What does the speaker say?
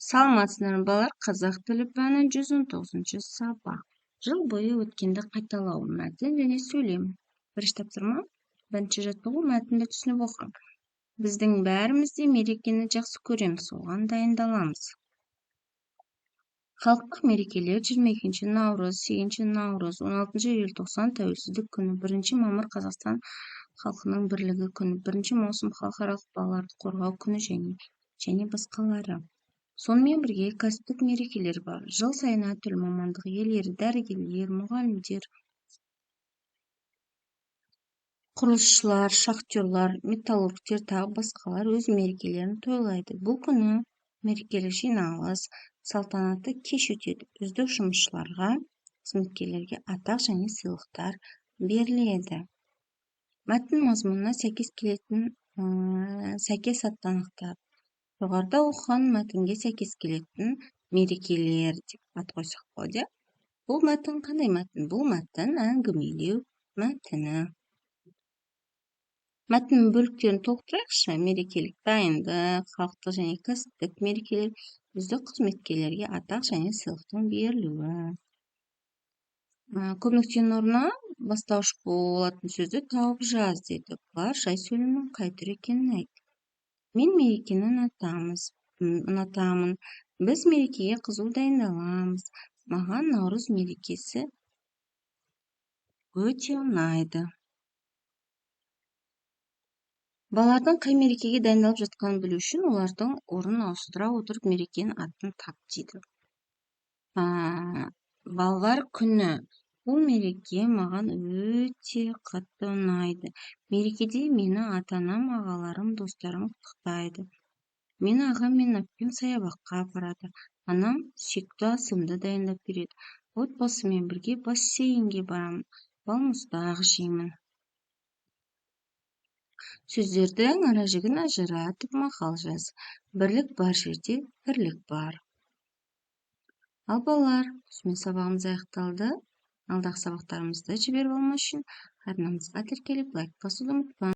Саламатсыздар балалар, қазақ тілі пәні 119 сабақ. Жыл бойы өткенді қайталау, мәтін және сөйлем. Бірінші тапсырма, бірінші жаттығу, мәтінді түсініп оқы. Біздің бәріміз де мерекені жақсы көреміз, оған дайындаламыз. Халықтық мерекелер 22 наурыз, 8 наурыз, 16 желтоқсан тәуелсіздік күні, 1 мамыр Қазақстан халқының бірлігі күні, 1 маусым халықаралық балаларды қорғау күні және басқалары. Сонымен бірге кәсіптік мерекелер бар. Жыл сайын әртүрлі мамандық иелері, дәрігерлер, мұғалімдер, құрылысшылар, шахтерлар, металлургтер тағы басқалар өз мерекелерін тойлайды. Бұл күні мерекелік жиналыс, салтанатты кеш өтеді. Үздік жұмысшыларға, қызметкерлерге атақ және сыйлықтар беріледі. Мәтін мазмұнына сәйкес атты анықтап. Жоғарыда оқыған мәтінге сәйкес келетін мерекелер деп ат қойсақ болады. Бұл мәтін қандай мәтін? Бұл мәтін әңгімелеу мәтіні. Мәтін бөліктерін толықтырайықшы. Мерекелік дайындық, халықтық және кәсіптік мерекелер, үздік қызметкерлерге атақ және сыйлықтың берілуі. Көп нүктенің орнына бастауыш болатын сөзді тауып жаз деді. Бұлар жай сөйлемнің қай түрі екенін айт. Мен мерекені ұнатамын. Біз мерекеге қызу дайындаламыз. Маған наурыз мерекесі өте ұнайды. Балалардың қай мерекеге дайындалып жатқанын білу үшін олардың орнын ауыстыра отырып мерекенің атын тап дейді. Балалар күні. Бұл мереке маған өте қатты ұнайды. Мерекеде мені ата-анам, ағаларым, достарым құттықтайды. Мені ағам мен әпкем саябаққа апарады. Анам сүйікті асымды дайындап береді. Отбасымен бірге бассейнге барамын. Балмұздақ жеймін. Сөздердің ара-жігін ажыратып мақал жаз. Бірлік бар жерде бірлік бар. Ал балалар, осымен сабағымыз аяқталды. Алдағы сабақтарымызды жіберіп алмас үшін арнамызға тіркеліп лайк басуды ұмытпаңыз.